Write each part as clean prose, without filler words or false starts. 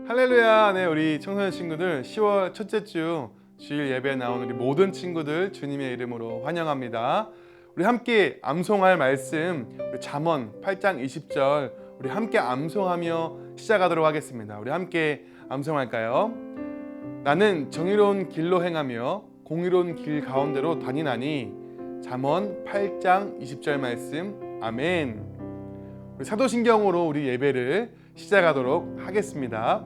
할렐루야. 네, 우리 청소년 친구들 10월 첫째 주 주일 예배에 나온 우리 모든 친구들 주님의 이름으로 환영합니다. 우리 함께 암송할 말씀 우리 잠언 8장 20절 우리 함께 암송하며 시작하도록 하겠습니다. 우리 함께 암송할까요? 나는 정의로운 길로 행하며 공의로운 길 가운데로 다니나니. 잠언 8장 20절 말씀. 아멘. 우리 사도신경으로 우리 예배를 시작하도록 하겠습니다.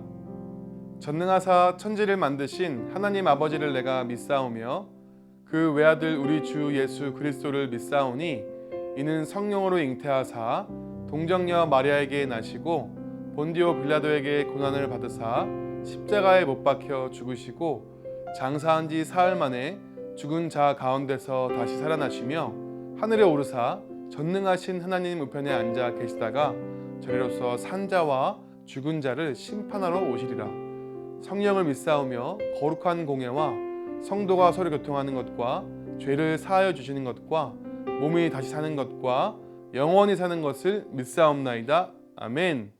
전능하사 천지를 만드신 하나님 아버지를 내가 믿사오며 그 외아들 우리 주 예수 그리스도를 믿사오니 이는 성령으로 잉태하사 동정녀 마리아에게 나시고 본디오 빌라도에게 고난을 받으사 십자가에 못 박혀 죽으시고 장사한 지 사흘 만에 죽은 자 가운데서 다시 살아나시며 하늘에 오르사 전능하신 하나님 우편에 앉아 계시다가 저리로서 산자와 죽은 자를 심판하러 오시리라. 성령을 믿사오며 거룩한 공예와 성도가 서로 교통하는 것과 죄를 사하여 주시는 것과 몸이 다시 사는 것과 영원히 사는 것을 믿사옵나이다. 아멘.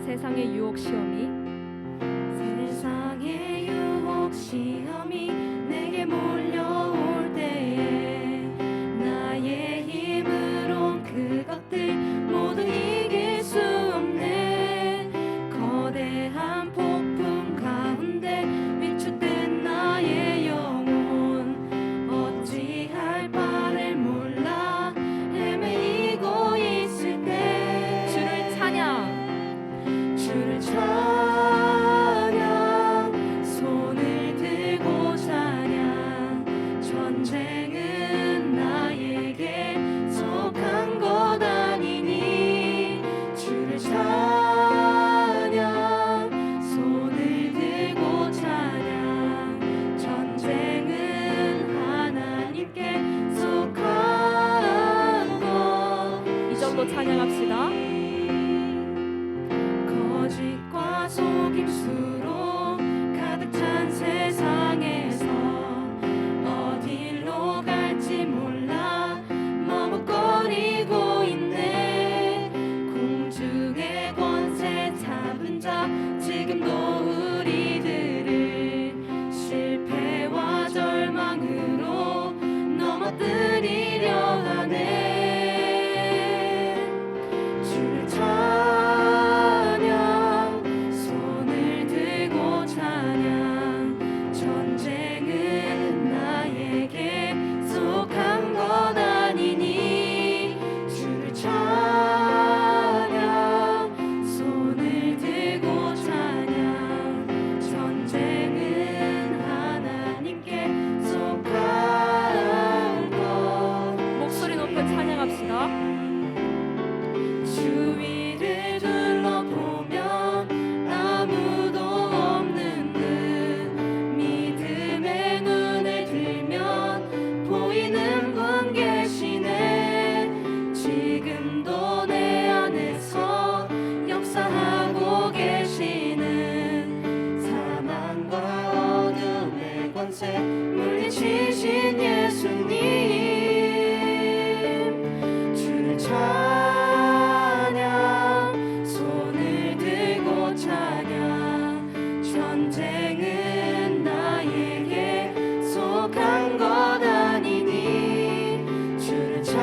세상의 유혹 시험이 내게 몰려올 때에 나의 힘으론 그것들 모두 이길 수 없네. 거대한 폭풍 가운데 위축된 나의 영혼 어찌할 바를 몰라 헤매이고 있을 때 주를 찬양 손을 들고 찬양. 전쟁은 나에게 속한 것 아니니. 주를 찬양 손을 들고 찬양. 전쟁은 하나님께 속한 것. 이 정도 찬양합시다. 거짓과 속임수로 가득 찬 세상에서 어디로 갈지 몰라 머뭇거리고 있네. 공중의 권세 잡은 자 지금도 우리들을 실패와 절망으로 넘어뜨리려 하네. 주를 찬양 손을 들고 찬양. 전쟁은 나에게 속한 것 아니니. 주를 찬양 손을 들고 찬양. 전쟁은 하나님께 속한 것. 목소리 높여 찬양합시다. 주위를 둘러보면 아무도 없는 듯 믿음의 눈을 들면 보이는 분 계시네. 지금도 내 안에서 역사하고 계시는 사망과 어둠의 권세 물리치신 예수님. 주를 찬양 손을 들고 찬양. 전쟁은 나에게 속한 것 아니니. 주를 찬양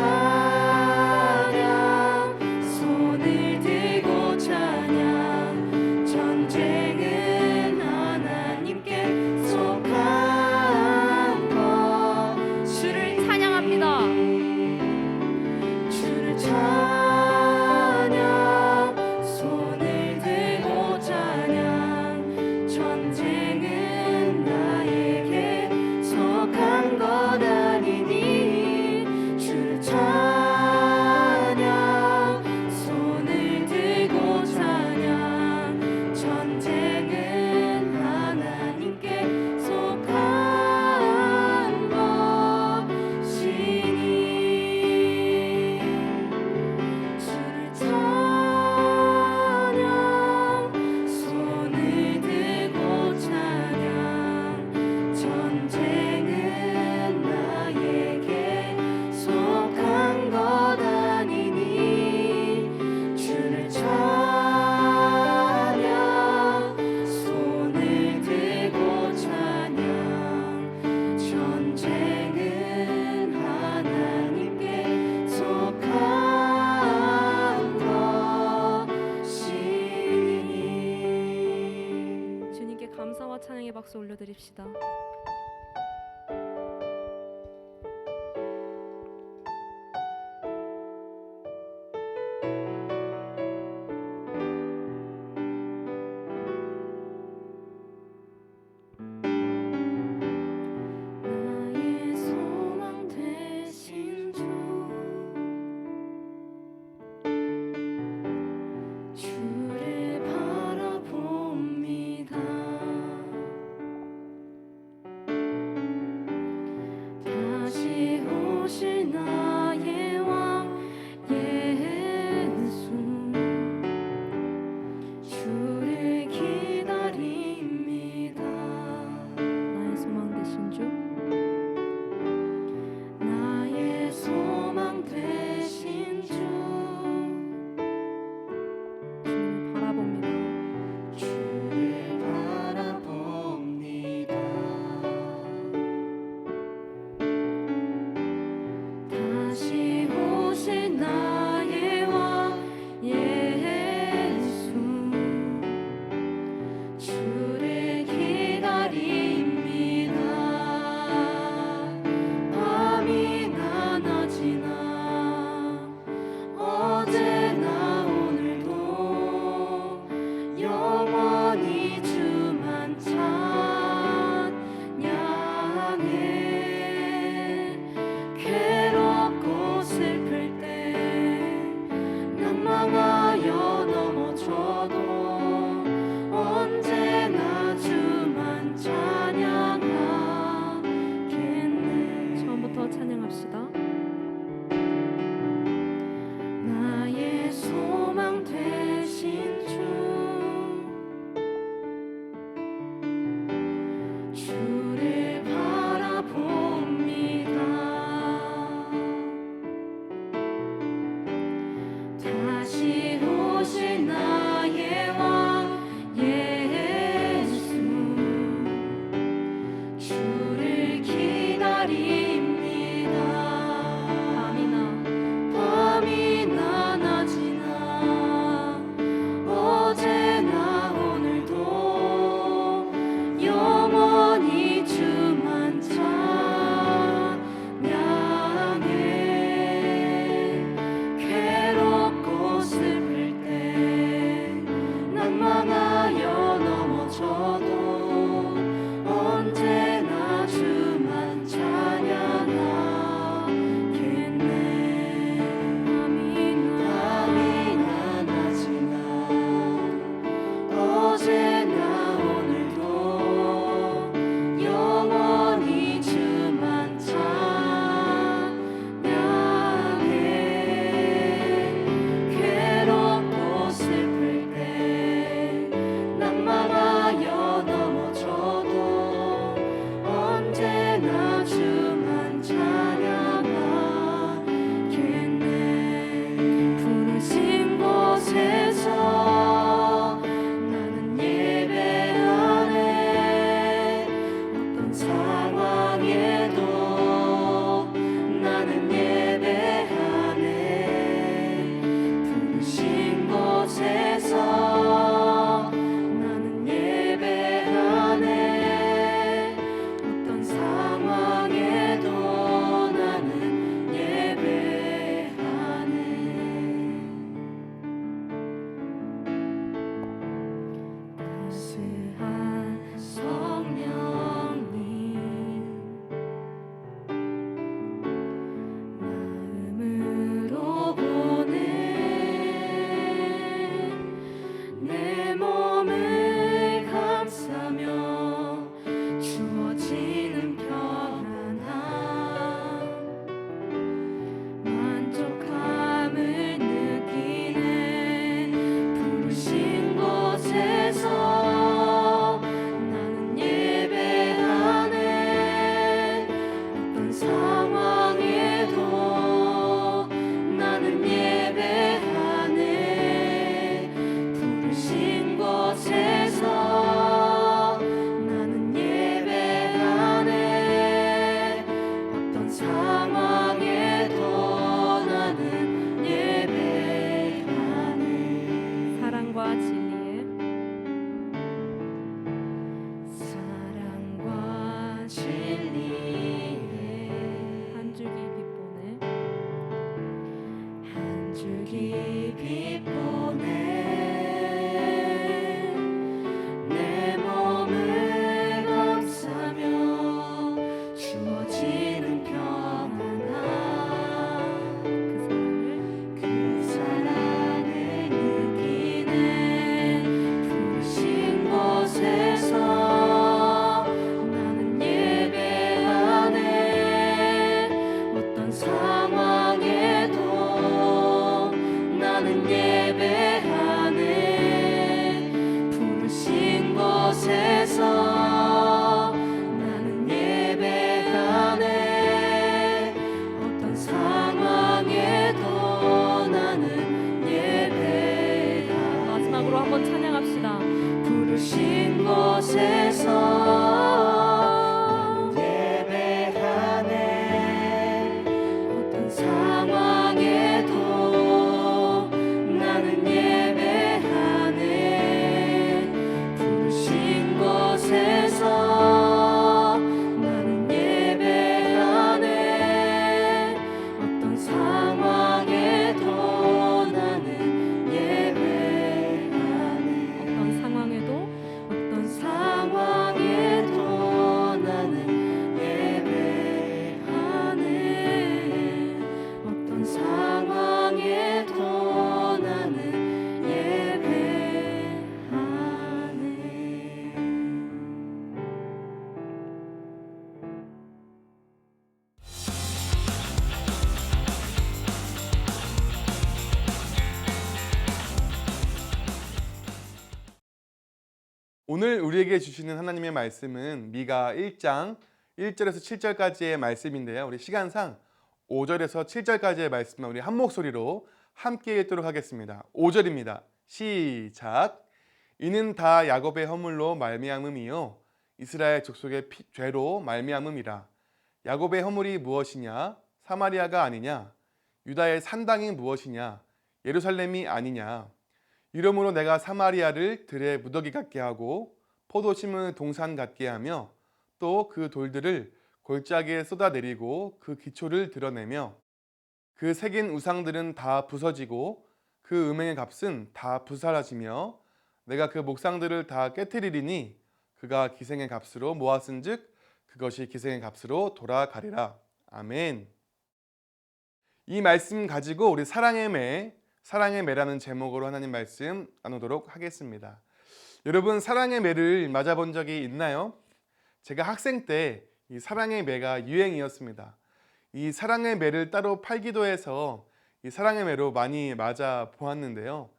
손을 들고 찬양. 전쟁은 하나님께 속한 박수 올려드립시다. 나의 소망 되신 주, 주를 바라봅니다. 다시 오실 나의 왕 예수, 주를 기다립니다. 나의 소망 되신 주, 나의 소망 되신 주, 주님을 바라봅니다. 주를 바라봅니다. 다시 오실 나의 왕 예수, 주를 기다립니다. 밤이나 낮이나 어제나 오늘도 영원히 주만 찬양해. 괴롭고 슬플 때 난망하여 넘어져도 언제나 주만 찬양하겠네. 처음부터 찬양합시다. 나의 소망 되신 주, 주를 바라봅니다. 다시 오실 나의 왕 예수, 주를 기다립니다. 밤이나 낮이나 어제나 오늘도 영원히 오늘 우리에게 주시는 하나님의 말씀은 미가 1장 1절에서 7절까지의 말씀인데요. 우리 시간상 5절에서 7절까지의 말씀을 우리 한 목소리로 함께 읽도록 하겠습니다. 5절입니다. 시작. 이는 다 야곱의 허물로 말미암음이요 이스라엘 족속의 죄로 말미암음이라. 야곱의 허물이 무엇이냐? 사마리아가 아니냐? 유다의 산당이 무엇이냐? 예루살렘이 아니냐? 이러므로 내가 사마리아를 들의 무더기 같게 하고 포도 심은 동산 같게 하며 또 그 돌들을 골짜기에 쏟아내리고 그 기초를 드러내며 그 새긴 우상들은 다 부서지고 그 음행의 값은 다 부사라지며 내가 그 목상들을 다 깨트리리니 그가 기생의 값으로 모았은즉 그것이 기생의 값으로 돌아가리라. 아멘. 이 말씀 가지고 우리 사랑의 매라는 제목으로 하나님 말씀 나누도록 하겠습니다. 여러분, 사랑의 매를 맞아본 적이 있나요? 제가 학생 때 이 사랑의 매가 유행이었습니다. 이 사랑의 매를 따로 팔기도 해서 이 사랑의 매로 많이 맞아 보았는데요.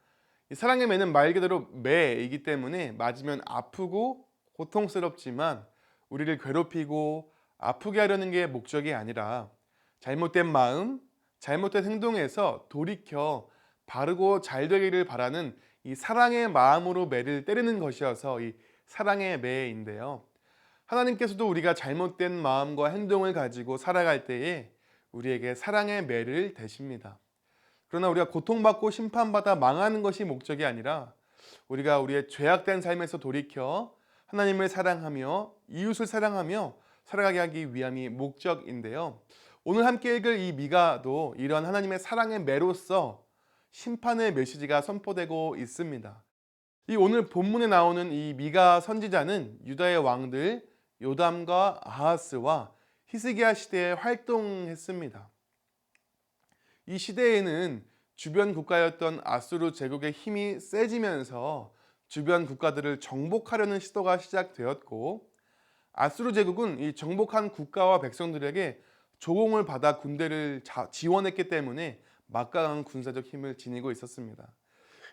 이 사랑의 매는 말 그대로 매이기 때문에 맞으면 아프고 고통스럽지만 우리를 괴롭히고 아프게 하려는 게 목적이 아니라 잘못된 마음, 잘못된 행동에서 돌이켜 바르고 잘 되기를 바라는 이 사랑의 마음으로 매를 때리는 것이어서 이 사랑의 매인데요. 하나님께서도 우리가 잘못된 마음과 행동을 가지고 살아갈 때에 우리에게 사랑의 매를 대십니다. 그러나 우리가 고통받고 심판받아 망하는 것이 목적이 아니라 우리가 우리의 죄악된 삶에서 돌이켜 하나님을 사랑하며 이웃을 사랑하며 살아가게 하기 위함이 목적인데요. 오늘 함께 읽을 이 미가도 이런 하나님의 사랑의 매로서 심판의 메시지가 선포되고 있습니다. 이 오늘 본문에 나오는 이 미가 선지자는 유다의 왕들 요담과 아하스와 히스기야 시대에 활동했습니다. 이 시대에는 주변 국가였던 아수르 제국의 힘이 세지면서 주변 국가들을 정복하려는 시도가 시작되었고, 아수르 제국은 이 정복한 국가와 백성들에게 조공을 받아 군대를 지원했기 때문에 막강한 군사적 힘을 지니고 있었습니다.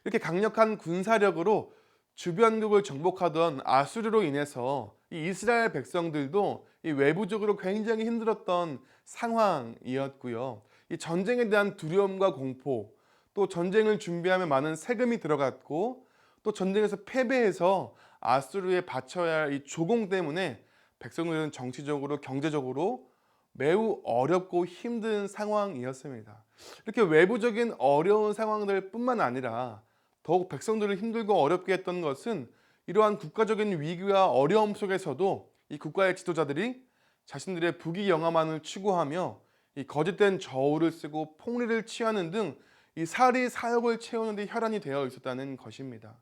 이렇게 강력한 군사력으로 주변국을 정복하던 아수르로 인해서 이 이스라엘 백성들도 이 외부적으로 굉장히 힘들었던 상황이었고요. 이 전쟁에 대한 두려움과 공포, 또 전쟁을 준비하며 많은 세금이 들어갔고, 또 전쟁에서 패배해서 아수르에 바쳐야 할 이 조공 때문에 백성들은 정치적으로 경제적으로 매우 어렵고 힘든 상황이었습니다. 이렇게 외부적인 어려운 상황들 뿐만 아니라 더욱 백성들을 힘들고 어렵게 했던 것은 이러한 국가적인 위기와 어려움 속에서도 이 국가의 지도자들이 자신들의 부귀영화만을 추구하며 이 거짓된 저울을 쓰고 폭리를 취하는 등 이 사리 사욕을 채우는 데 혈안이 되어 있었다는 것입니다.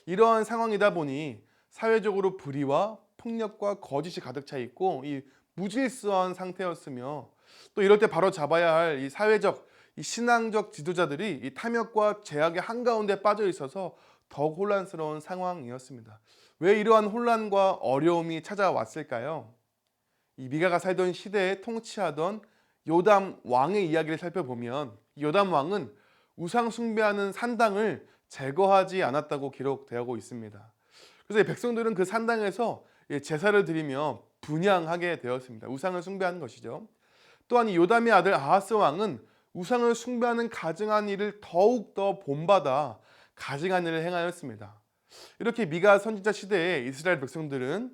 이러한 상황이다 보니 사회적으로 불의와 폭력과 거짓이 가득 차 있고 이 무질서한 상태였으며, 또 이럴 때 바로 잡아야 할 이 사회적, 이 신앙적 지도자들이 이 탐욕과 제약의 한가운데 빠져 있어서 더욱 혼란스러운 상황이었습니다. 왜 이러한 혼란과 어려움이 찾아왔을까요? 이 미가가 살던 시대에 통치하던 요담 왕의 이야기를 살펴보면 요담 왕은 우상 숭배하는 산당을 제거하지 않았다고 기록되고 있습니다. 그래서 백성들은 그 산당에서 제사를 드리며 분향하게 되었습니다. 우상을 숭배하는 것이죠. 또한 이 요담의 아들 아하스 왕은 우상을 숭배하는 가증한 일을 더욱더 본받아 가증한 일을 행하였습니다. 이렇게 미가 선지자 시대에 이스라엘 백성들은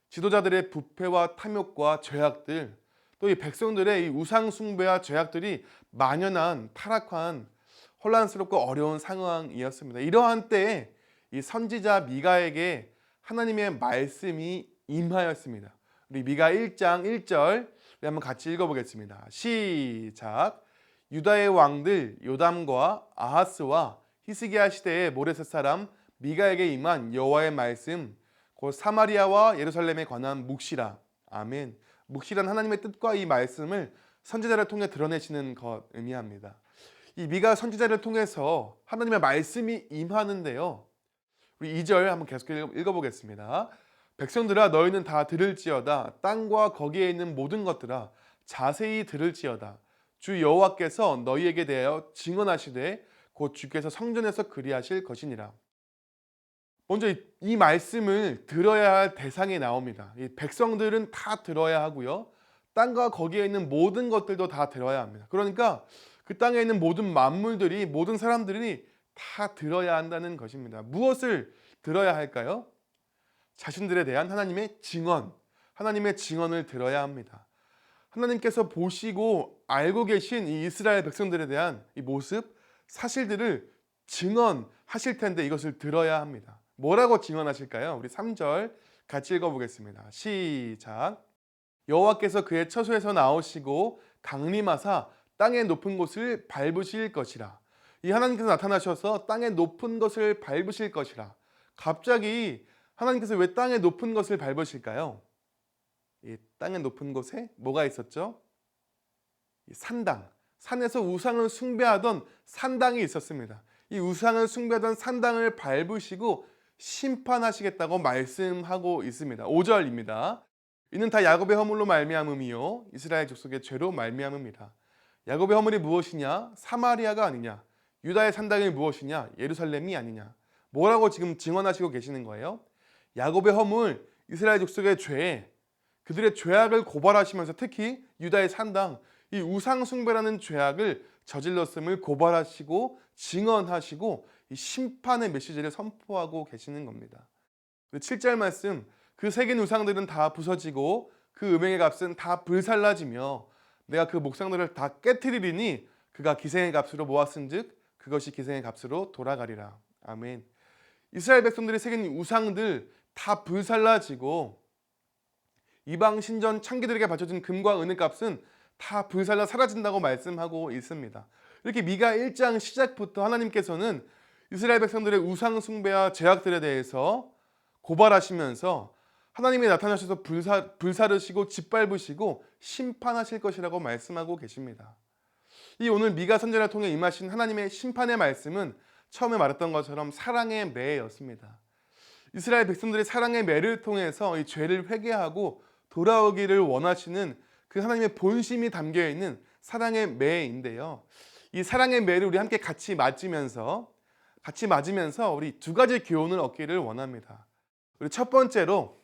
지도자들의 부패와 탐욕과 죄악들, 또 이 백성들의 이 우상 숭배와 죄악들이 만연한 타락한 혼란스럽고 어려운 상황이었습니다. 이러한 때에 이 선지자 미가에게 하나님의 말씀이 임하였습니다. 우리 미가 1장 1절 한번 같이 읽어보겠습니다. 시작. 유다의 왕들 요담과 아하스와 히스기야 시대의 모레셋 사람 미가에게 임한 여호와의 말씀, 곧 사마리아와 예루살렘에 관한 묵시라. 아멘. 묵시란 하나님의 뜻과 이 말씀을 선지자를 통해 드러내시는 것 의미합니다. 이 미가 선지자를 통해서 하나님의 말씀이 임하는데요. 우리 2절 한번 계속 읽어보겠습니다. 백성들아 너희는 다 들을지어다. 땅과 거기에 있는 모든 것들아 자세히 들을지어다. 주 여호와께서 너희에게 대하여 증언하시되 곧 주께서 성전에서 그리하실 것이니라. 먼저 이 말씀을 들어야 할 대상이 나옵니다. 이 백성들은 다 들어야 하고요. 땅과 거기에 있는 모든 것들도 다 들어야 합니다. 그러니까 그 땅에 있는 모든 만물들이, 모든 사람들이 다 들어야 한다는 것입니다. 무엇을 들어야 할까요? 자신들에 대한 하나님의 증언, 하나님의 증언을 들어야 합니다. 하나님께서 보시고 알고 계신 이 이스라엘 백성들에 대한 이 모습, 사실들을 증언하실 텐데 이것을 들어야 합니다. 뭐라고 증언하실까요? 우리 3절 같이 읽어보겠습니다. 시작. 여호와께서 그의 처소에서 나오시고 강림하사 땅의 높은 곳을 밟으실 것이라. 이 하나님께서 나타나셔서 땅의 높은 것을 밟으실 것이라. 갑자기 하나님께서 왜 땅의 높은 것을 밟으실까요? 이 땅의 높은 곳에 뭐가 있었죠? 이 산당, 산에서 우상을 숭배하던 산당이 있었습니다. 이 우상을 숭배하던 산당을 밟으시고 심판하시겠다고 말씀하고 있습니다. 5절입니다. 이는 다 야곱의 허물로 말미암음이요 이스라엘 족속의 죄로 말미암음이라. 야곱의 허물이 무엇이냐? 사마리아가 아니냐? 유다의 산당이 무엇이냐? 예루살렘이 아니냐? 뭐라고 지금 증언하시고 계시는 거예요? 야곱의 허물, 이스라엘 족속의 죄, 그들의 죄악을 고발하시면서 특히 유다의 산당, 이 우상 숭배라는 죄악을 저질렀음을 고발하시고 증언하시고 이 심판의 메시지를 선포하고 계시는 겁니다. 7절 말씀, 그 새긴 우상들은 다 부서지고 그 음행의 값은 다 불살라지며 내가 그 목상들을 다 깨트리리니 그가 기생의 값으로 모았은즉 그것이 기생의 값으로 돌아가리라. 아멘. 이스라엘 백성들이 새긴 우상들 다 불살라지고 이방 신전 창기들에게 바쳐진 금과 은의 값은 다 불살라 사라진다고 말씀하고 있습니다. 이렇게 미가 1장 시작부터 하나님께서는 이스라엘 백성들의 우상 숭배와 죄악들에 대해서 고발하시면서 하나님이 나타나셔서 불사르시고 짓밟으시고 심판하실 것이라고 말씀하고 계십니다. 이 오늘 미가 선지자를 통해 임하신 하나님의 심판의 말씀은 처음에 말했던 것처럼 사랑의 매였습니다. 이스라엘 백성들의 사랑의 매를 통해서 이 죄를 회개하고 돌아오기를 원하시는 그 하나님의 본심이 담겨 있는 사랑의 매인데요. 이 사랑의 매를 우리 함께 같이 맞으면서 우리 두 가지 교훈을 얻기를 원합니다. 우리 첫 번째로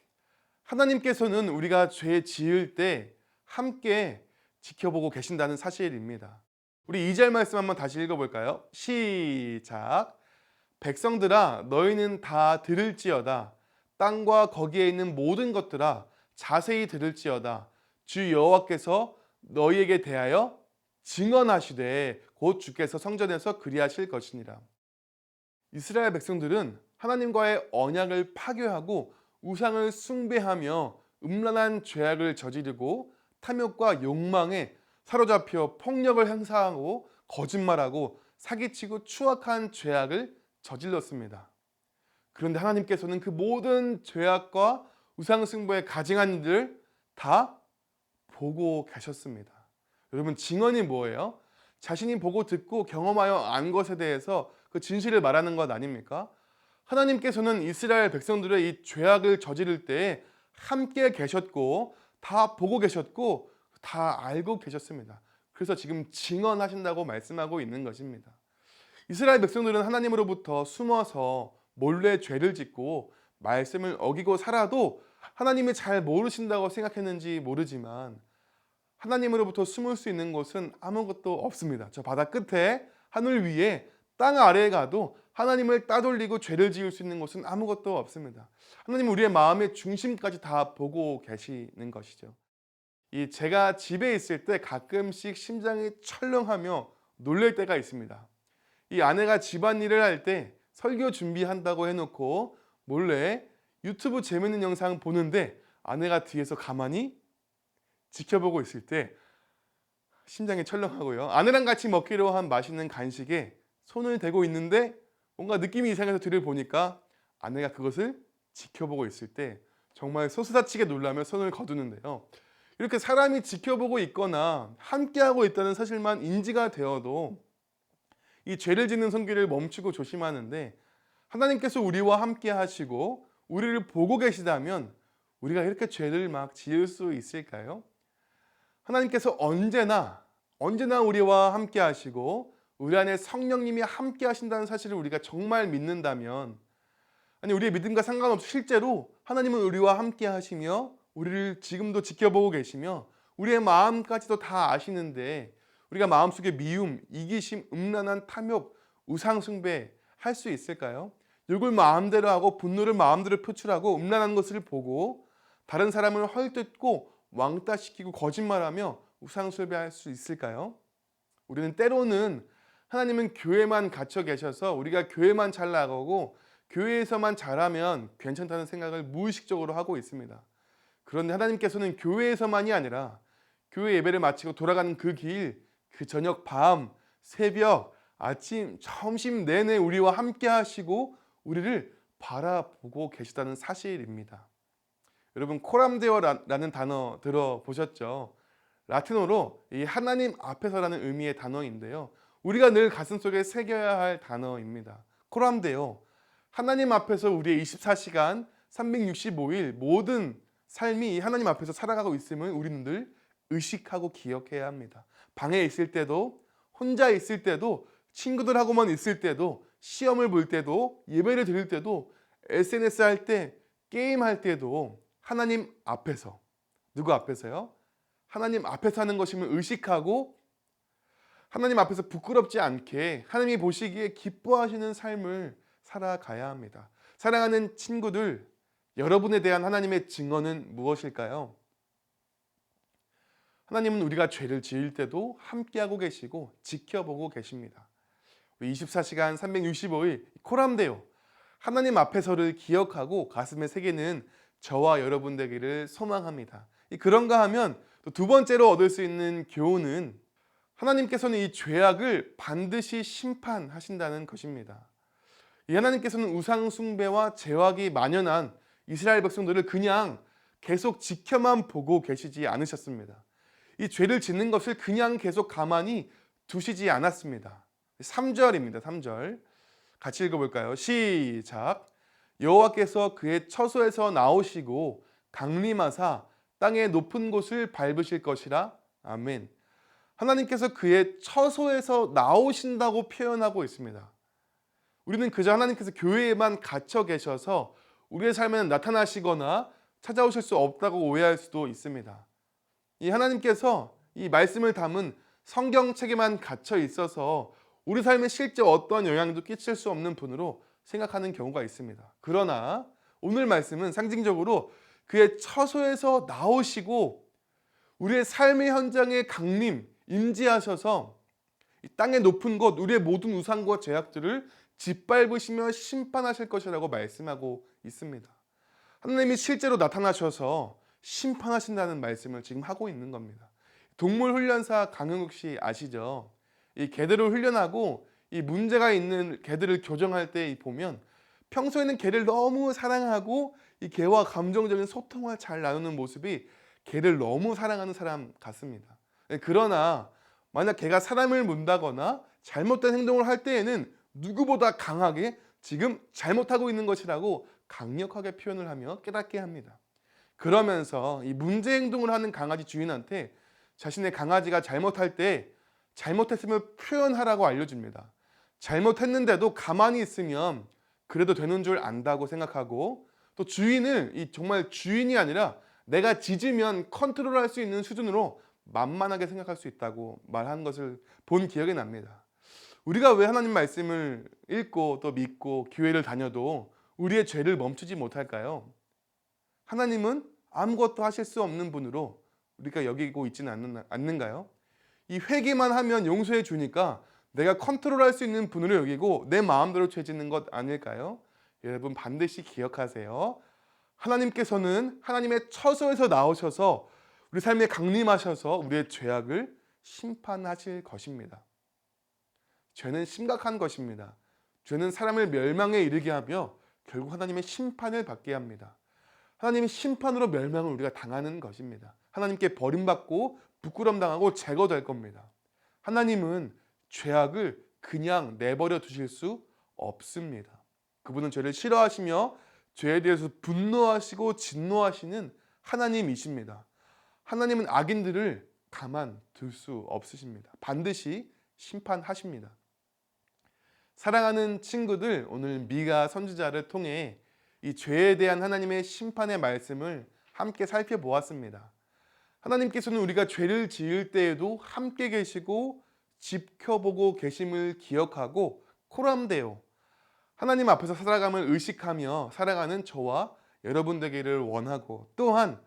하나님께서는 우리가 죄 지을 때 함께 지켜보고 계신다는 사실입니다. 우리 2절 말씀 한번 다시 읽어볼까요? 시작. 백성들아 너희는 다 들을지어다. 땅과 거기에 있는 모든 것들아 자세히 들을지어다. 주 여호와께서 너희에게 대하여 증언하시되 곧 주께서 성전에서 그리하실 것이니라. 이스라엘 백성들은 하나님과의 언약을 파괴하고 우상을 숭배하며 음란한 죄악을 저지르고 탐욕과 욕망에 사로잡혀 폭력을 행사하고 거짓말하고 사기치고 추악한 죄악을 저질렀습니다. 그런데 하나님께서는 그 모든 죄악과 우상 숭배에 가증한 일을 다 보고 계셨습니다. 여러분, 증언이 뭐예요? 자신이 보고 듣고 경험하여 안 것에 대해서 그 진실을 말하는 것 아닙니까? 하나님께서는 이스라엘 백성들의 이 죄악을 저지를 때 함께 계셨고 다 보고 계셨고 다 알고 계셨습니다. 그래서 지금 증언하신다고 말씀하고 있는 것입니다. 이스라엘 백성들은 하나님으로부터 숨어서 몰래 죄를 짓고 말씀을 어기고 살아도 하나님이 잘 모르신다고 생각했는지 모르지만 하나님으로부터 숨을 수 있는 곳은 아무것도 없습니다. 저 바다 끝에 하늘 위에 땅 아래에 가도 하나님을 따돌리고 죄를 지을 수 있는 곳은 아무것도 없습니다. 하나님은 우리의 마음의 중심까지 다 보고 계시는 것이죠. 제가 집에 있을 때 가끔씩 심장이 철렁하며 놀랄 때가 있습니다. 이 아내가 집안일을 할 때 설교 준비한다고 해놓고 몰래 유튜브 재밌는 영상 보는데 아내가 뒤에서 가만히 지켜보고 있을 때 심장이 철렁하고요. 아내랑 같이 먹기로 한 맛있는 간식에 손을 대고 있는데 뭔가 느낌이 이상해서 뒤를 보니까 아내가 그것을 지켜보고 있을 때 정말 소스라치게 놀라며 손을 거두는데요. 이렇게 사람이 지켜보고 있거나 함께하고 있다는 사실만 인지가 되어도 이 죄를 짓는 손길을 멈추고 조심하는데 하나님께서 우리와 함께 하시고 우리를 보고 계시다면 우리가 이렇게 죄를 막 지을 수 있을까요? 하나님께서 언제나 우리와 함께 하시고 우리 안에 성령님이 함께 하신다는 사실을 우리가 정말 믿는다면 아니 우리의 믿음과 상관없이 실제로 하나님은 우리와 함께 하시며 우리를 지금도 지켜보고 계시며 우리의 마음까지도 다 아시는데 우리가 마음속에 미움, 이기심, 음란한 탐욕, 우상 숭배 할 수 있을까요? 욕을 마음대로 하고 분노를 마음대로 표출하고 음란한 것을 보고 다른 사람을 헐뜯고 왕따시키고 거짓말하며 우상 숭배할 수 있을까요? 우리는 때로는 하나님은 교회만 갇혀 계셔서 우리가 교회만 잘 나가고 교회에서만 잘하면 괜찮다는 생각을 무의식적으로 하고 있습니다. 그런데 하나님께서는 교회에서만이 아니라 교회 예배를 마치고 돌아가는 그 길, 그 저녁, 밤, 새벽, 아침, 점심 내내 우리와 함께 하시고 우리를 바라보고 계시다는 사실입니다. 여러분 코람데오라는 단어 들어보셨죠? 라틴어로 이 하나님 앞에서라는 의미의 단어인데요. 우리가 늘 가슴속에 새겨야 할 단어입니다. 코람데오, 하나님 앞에서 우리의 24시간 365일 모든 삶이 하나님 앞에서 살아가고 있음을 우리는 늘 의식하고 기억해야 합니다. 방에 있을 때도, 혼자 있을 때도, 친구들하고만 있을 때도, 시험을 볼 때도, 예배를 드릴 때도, SNS 할 때, 게임할 때도 하나님 앞에서, 누구 앞에서요? 하나님 앞에서 하는 것임을 의식하고 하나님 앞에서 부끄럽지 않게 하나님이 보시기에 기뻐하시는 삶을 살아가야 합니다. 사랑하는 친구들, 여러분에 대한 하나님의 증언은 무엇일까요? 하나님은 우리가 죄를 지을 때도 함께하고 계시고 지켜보고 계십니다. 24시간 365일 코람데오, 하나님 앞에서를 기억하고 가슴에 새기는 저와 여러분 되기를 소망합니다. 그런가 하면 또 두 번째로 얻을 수 있는 교훈은 하나님께서는 이 죄악을 반드시 심판하신다는 것입니다. 이 하나님께서는 우상 숭배와 죄악이 만연한 이스라엘 백성들을 그냥 계속 지켜만 보고 계시지 않으셨습니다. 이 죄를 짓는 것을 그냥 계속 가만히 두시지 않았습니다. 3절입니다. 3절 같이 읽어볼까요? 시작. 여호와께서 그의 처소에서 나오시고 강림하사 땅의 높은 곳을 밟으실 것이라. 아멘. 하나님께서 그의 처소에서 나오신다고 표현하고 있습니다. 우리는 그저 하나님께서 교회에만 갇혀 계셔서 우리의 삶에는 나타나시거나 찾아오실 수 없다고 오해할 수도 있습니다. 이 하나님께서 이 말씀을 담은 성경책에만 갇혀 있어서 우리 삶에 실제 어떤 영향도 끼칠 수 없는 분으로 생각하는 경우가 있습니다. 그러나 오늘 말씀은 상징적으로 그의 처소에서 나오시고 우리의 삶의 현장에 강림, 임재하셔서 이 땅의 높은 곳, 우리의 모든 우상과 죄악들을 짓밟으시며 심판하실 것이라고 말씀하고 있습니다. 하나님이 실제로 나타나셔서 심판하신다는 말씀을 지금 하고 있는 겁니다. 동물 훈련사 강영욱 씨 아시죠? 이 개들을 훈련하고 이 문제가 있는 개들을 교정할 때 보면 평소에는 개를 너무 사랑하고 이 개와 감정적인 소통을 잘 나누는 모습이 개를 너무 사랑하는 사람 같습니다. 그러나 만약 개가 사람을 문다거나 잘못된 행동을 할 때에는 누구보다 강하게 지금 잘못하고 있는 것이라고 강력하게 표현을 하며 깨닫게 합니다. 그러면서 이 문제 행동을 하는 강아지 주인한테 자신의 강아지가 잘못할 때 잘못했음을 표현하라고 알려줍니다. 잘못했는데도 가만히 있으면 그래도 되는 줄 안다고 생각하고 또 주인을 정말 주인이 아니라 내가 짖으면 컨트롤할 수 있는 수준으로 만만하게 생각할 수 있다고 말하는 것을 본 기억이 납니다. 우리가 왜 하나님 말씀을 읽고 또 믿고 교회를 다녀도 우리의 죄를 멈추지 못할까요? 하나님은 아무것도 하실 수 없는 분으로 우리가 여기고 있지는 않는가요? 이 회개만 하면 용서해 주니까 내가 컨트롤할 수 있는 분으로 여기고 내 마음대로 죄 짓는 것 아닐까요? 여러분 반드시 기억하세요. 하나님께서는 하나님의 처소에서 나오셔서 우리 삶에 강림하셔서 우리의 죄악을 심판하실 것입니다. 죄는 심각한 것입니다. 죄는 사람을 멸망에 이르게 하며 결국 하나님의 심판을 받게 합니다. 하나님의 심판으로 멸망을 우리가 당하는 것입니다. 하나님께 버림받고 부끄럼 당하고 제거될 겁니다. 하나님은 죄악을 그냥 내버려 두실 수 없습니다. 그분은 죄를 싫어하시며 죄에 대해서 분노하시고 진노하시는 하나님이십니다. 하나님은 악인들을 가만 둘 수 없으십니다. 반드시 심판하십니다. 사랑하는 친구들, 오늘 미가 선지자를 통해 이 죄에 대한 하나님의 심판의 말씀을 함께 살펴보았습니다. 하나님께서는 우리가 죄를 지을 때에도 함께 계시고 지켜보고 계심을 기억하고 코람데오 하나님 앞에서 살아감을 의식하며 살아가는 저와 여러분 되기를 원하고, 또한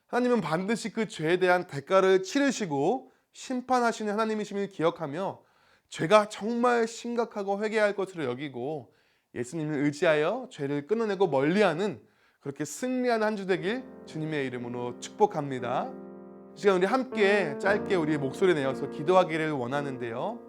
하나님은 반드시 그 죄에 대한 대가를 치르시고 심판하시는 하나님이심을 기억하며 죄가 정말 심각하고 회개할 것으로 여기고 예수님을 의지하여 죄를 끊어내고 멀리하는, 그렇게 승리하는 한 주 되길 주님의 이름으로 축복합니다. 이 시간 우리 함께 짧게 우리 목소리 내어서 기도하기를 원하는데요.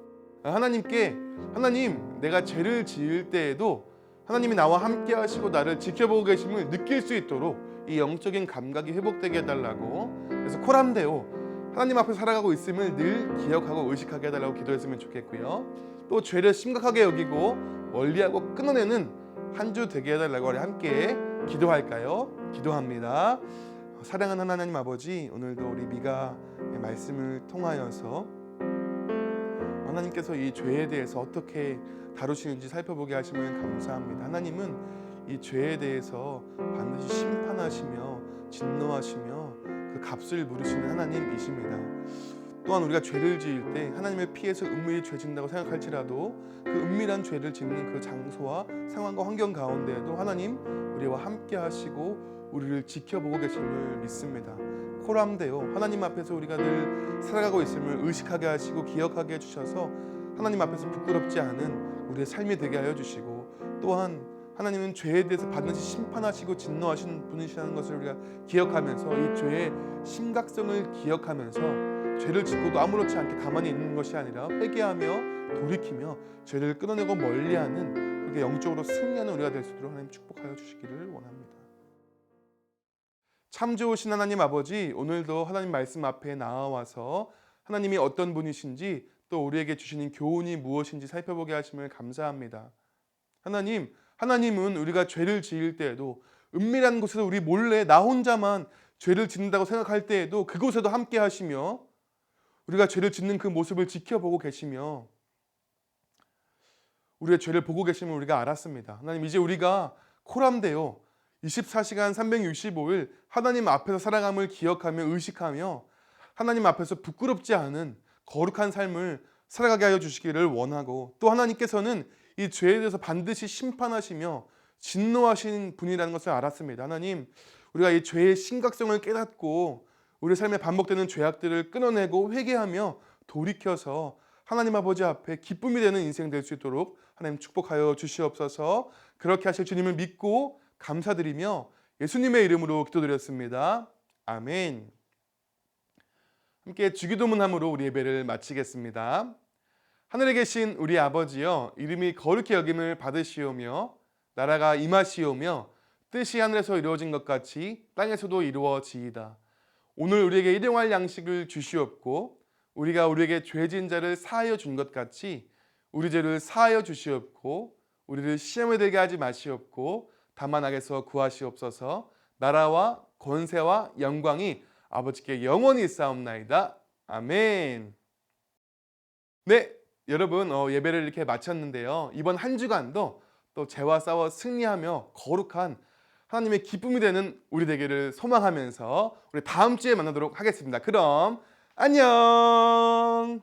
하나님께, 하나님, 내가 죄를 지을 때에도 하나님이 나와 함께 하시고 나를 지켜보고 계심을 느낄 수 있도록 이 영적인 감각이 회복되게 해달라고, 그래서 코람데오 하나님 앞에 살아가고 있음을 늘 기억하고 의식하게 해달라고 기도했으면 좋겠고요. 또 죄를 심각하게 여기고 멀리하고 끊어내는 한 주 되게 해달라고 우리 함께 기도할까요? 기도합니다. 사랑하는 하나님 아버지, 오늘도 우리 미가의 말씀을 통하여서 하나님께서 이 죄에 대해서 어떻게 다루시는지 살펴보게 하시면 감사합니다. 하나님은 이 죄에 대해서 반드시 심판하시며 진노하시며 그 값을 물으시는 하나님이십니다. 또한 우리가 죄를 지을 때 하나님을 피해서 은밀히 죄 짓는다고 생각할지라도 그 은밀한 죄를 짓는 그 장소와 상황과 환경 가운데에도 하나님 우리와 함께 하시고 우리를 지켜보고 계심을 믿습니다. 코람데오 하나님 앞에서 우리가 늘 살아가고 있음을 의식하게 하시고 기억하게 해주셔서 하나님 앞에서 부끄럽지 않은 우리의 삶이 되게 하여 주시고, 또한 하나님은 죄에 대해서 반드시 심판하시고 진노하시는 분이시라는 것을 우리가 기억하면서 이 죄의 심각성을 기억하면서 죄를 짓고도 아무렇지 않게 가만히 있는 것이 아니라 회개하며 돌이키며 죄를 끊어내고 멀리하는, 그렇게 영적으로 승리하는 우리가 될 수 있도록 하나님 축복하여 주시기를 원합니다. 참 좋으신 하나님 아버지, 오늘도 하나님 말씀 앞에 나와서 하나님이 어떤 분이신지 또 우리에게 주시는 교훈이 무엇인지 살펴보게 하심을 감사합니다. 하나님은 우리가 죄를 지을 때에도 은밀한 곳에서 우리 몰래 나 혼자만 죄를 짓는다고 생각할 때에도 그곳에도 함께 하시며 우리가 죄를 짓는 그 모습을 지켜보고 계시며 우리의 죄를 보고 계심을 우리가 알았습니다. 하나님, 이제 우리가 코람데오 24시간 365일 하나님 앞에서 살아감을 기억하며 의식하며 하나님 앞에서 부끄럽지 않은 거룩한 삶을 살아가게 하여 주시기를 원하고, 또 하나님께서는 이 죄에 대해서 반드시 심판하시며 진노하신 분이라는 것을 알았습니다. 하나님, 우리가 이 죄의 심각성을 깨닫고 우리 삶에 반복되는 죄악들을 끊어내고 회개하며 돌이켜서 하나님 아버지 앞에 기쁨이 되는 인생 될 수 있도록 하나님 축복하여 주시옵소서. 그렇게 하실 주님을 믿고 감사드리며 예수님의 이름으로 기도드렸습니다. 아멘. 함께 주기도문함으로 우리 예배를 마치겠습니다. 하늘에 계신 우리 아버지여, 이름이 거룩히 여김을 받으시오며 나라가 임하시오며 뜻이 하늘에서 이루어진 것 같이 땅에서도 이루어지이다. 오늘 우리에게 일용할 양식을 주시옵고 우리가 우리에게 죄 지은 자를 사하여 준 것 같이 우리 죄를 사하여 주시옵고 우리를 시험에 들게 하지 마시옵고 다만 악에서 구하시옵소서. 나라와 권세와 영광이 아버지께 영원히 있사옵나이다. 아멘. 네, 여러분 예배를 이렇게 마쳤는데요. 이번 한 주간도 또 죄와 싸워 승리하며 거룩한 하나님의 기쁨이 되는 우리 되기를 소망하면서 우리 다음 주에 만나도록 하겠습니다. 그럼 안녕.